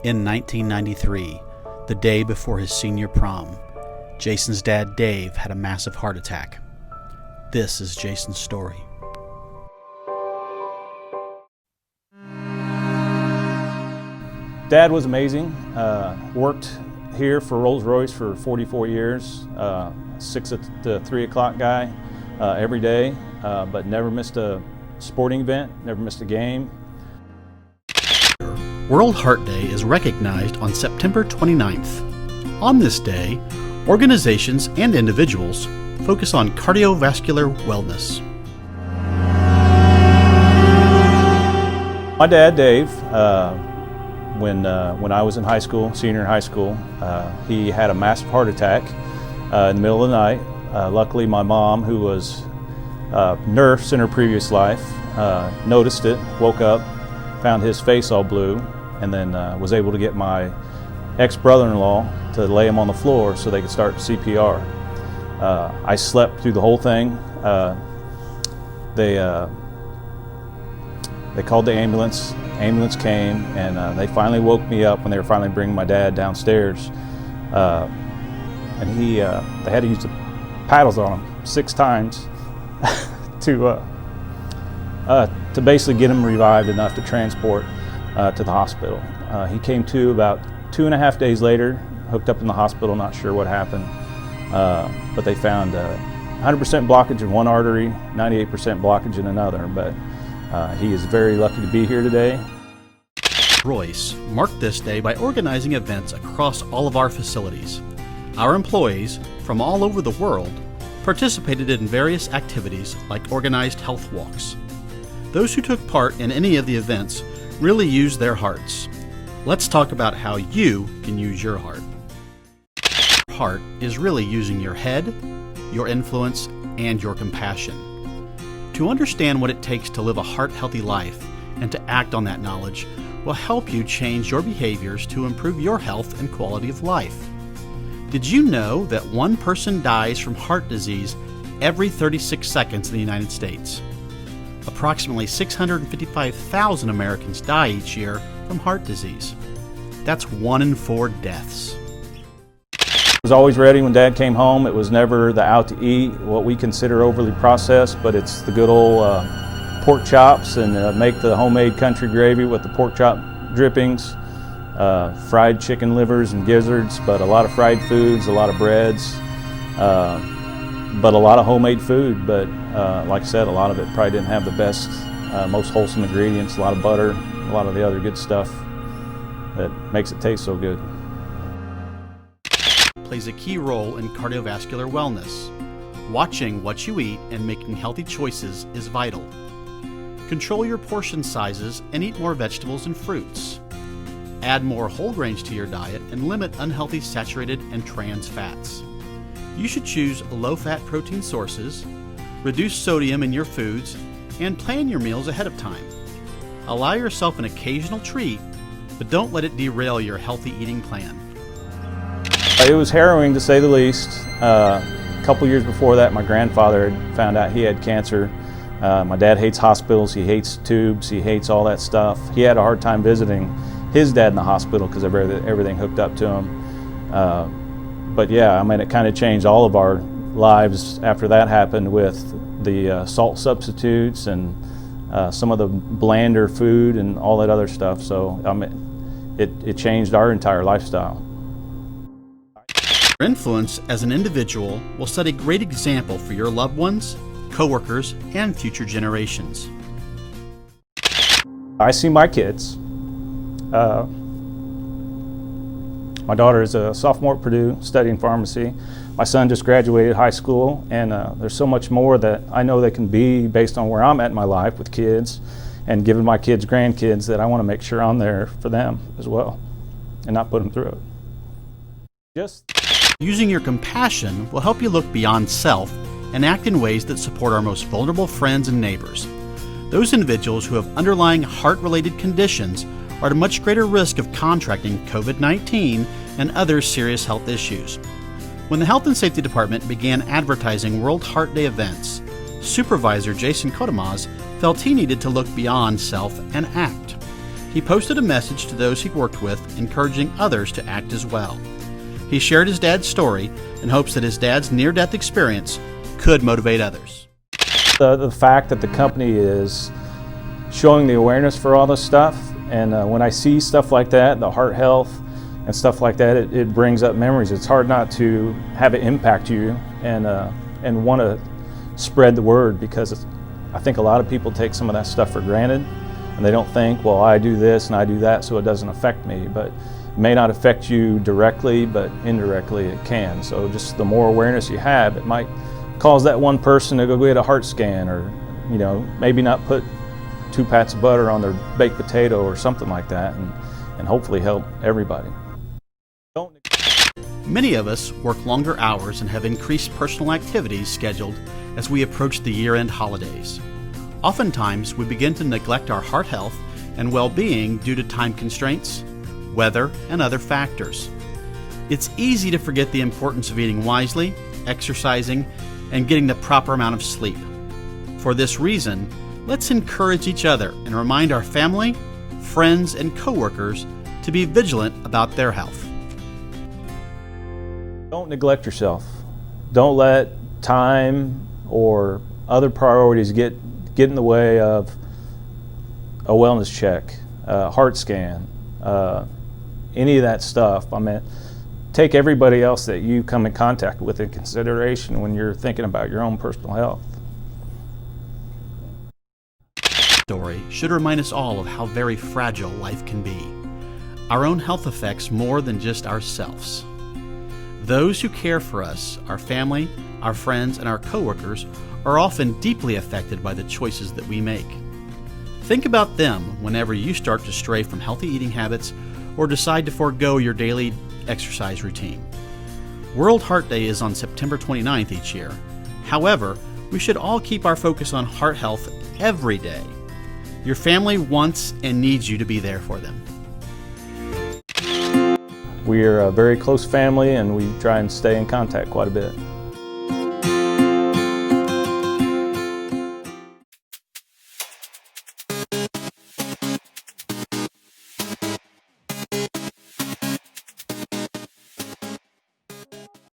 In 1993, the day before his senior prom, Jason's dad, Dave, had a massive heart attack. This is Jason's story. Dad was amazing. Worked here for Rolls-Royce for 44 years. 6 to 3 o'clock guy every day, but never missed a sporting event, never missed a game. World Heart Day is recognized on September 29th. On this day, organizations and individuals focus on cardiovascular wellness. My dad, Dave, when I was in high school, senior in high school, he had a massive heart attack in the middle of the night. Luckily, my mom, who was a nurse in her previous life, noticed it, woke up, found his face all blue, and then was able to get my ex-brother-in-law to lay him on the floor so they could start CPR. I slept through the whole thing. They called the ambulance. Ambulance came, and they finally woke me up when they were finally bringing my dad downstairs. And they had to use the paddles on him 6 times to basically get him revived enough to transport to the hospital. He came to about 2.5 days later, hooked up in the hospital, not sure what happened. But they found 100% blockage in one artery, 98% blockage in another. But he is very lucky to be here today. Rolls-Royce marked this day by organizing events across all of our facilities. Our employees from all over the world participated in various activities like organized health walks. Those who took part in any of the events really used their hearts. Let's talk about how you can use your heart. Your heart is really using your head, your influence, and your compassion. To understand what it takes to live a heart-healthy life and to act on that knowledge will help you change your behaviors to improve your health and quality of life. Did you know that 1 person dies from heart disease every 36 seconds in the United States? Approximately 655,000 Americans die each year from heart disease. That's 1 in 4 deaths. I was always ready when Dad came home. It was never the out to eat, what we consider overly processed, but it's the good old pork chops and make the homemade country gravy with the pork chop drippings, fried chicken livers and gizzards, but a lot of fried foods, a lot of breads, but a lot of homemade food. But like I said, a lot of it probably didn't have the best, most wholesome ingredients, a lot of butter, a lot of the other good stuff that makes it taste so good. Plays a key role in cardiovascular wellness. Watching what you eat and making healthy choices is vital. Control your portion sizes and eat more vegetables and fruits. Add more whole grains to your diet and limit unhealthy saturated and trans fats. You should choose low-fat protein sources, reduce sodium in your foods, and plan your meals ahead of time. Allow yourself an occasional treat, but don't let it derail your healthy eating plan. It was harrowing to say the least. A couple years before that, my grandfather had found out he had cancer. My dad hates hospitals, he hates tubes, he hates all that stuff. He had a hard time visiting his dad in the hospital because of everything hooked up to him. But yeah, I mean, it kind of changed all of our lives after that happened with the salt substitutes and some of the blander food and all that other stuff. So I mean, it changed our entire lifestyle. Your influence as an individual will set a great example for your loved ones, coworkers, and future generations. I see my kids. My daughter is a sophomore at Purdue studying pharmacy. My son just graduated high school, and there's so much more that I know they can be based on where I'm at in my life with kids and giving my kids grandkids, that I want to make sure I'm there for them as well and not put them through it. Using your compassion will help you look beyond self and act in ways that support our most vulnerable friends and neighbors. Those individuals who have underlying heart-related conditions are at a much greater risk of contracting COVID-19 and other serious health issues. When the Health and Safety Department began advertising World Heart Day events, Supervisor Jason Kotomaz felt he needed to look beyond self and act. he posted a message to those he worked with encouraging others to act as well. He shared his dad's story in hopes that his dad's near-death experience could motivate others. The fact that the company is showing the awareness for all this stuff, and when I see stuff like that, the heart health and stuff like that, it brings up memories. It's hard not to have it impact you and want to spread the word, because I think a lot of people take some of that stuff for granted, and they don't think, well, I do this and I do that, so it doesn't affect me. But it may not affect you directly, but indirectly it can. So just the more awareness you have, it might cause that one person to go get a heart scan, or maybe not put 2 pats of butter on their baked potato or something like that, and hopefully help everybody. Many of us work longer hours and have increased personal activities scheduled as we approach the year-end holidays. Oftentimes, we begin to neglect our heart health and well-being due to time constraints, weather, and other factors. It's easy to forget the importance of eating wisely, exercising, and getting the proper amount of sleep. For this reason, let's encourage each other and remind our family, friends, and coworkers to be vigilant about their health. Don't neglect yourself. Don't let time or other priorities get in the way of a wellness check, a heart scan, any of that stuff. I mean, take everybody else that you come in contact with in consideration when you're thinking about your own personal health. Story should remind us all of how very fragile life can be. Our own health affects more than just ourselves. Those who care for us, our family, our friends, and our coworkers, are often deeply affected by the choices that we make. Think about them whenever you start to stray from healthy eating habits or decide to forego your daily exercise routine. World Heart Day is on September 29th each year. However, we should all keep our focus on heart health every day. Your family wants and needs you to be there for them. We are a very close family, and we try and stay in contact quite a bit.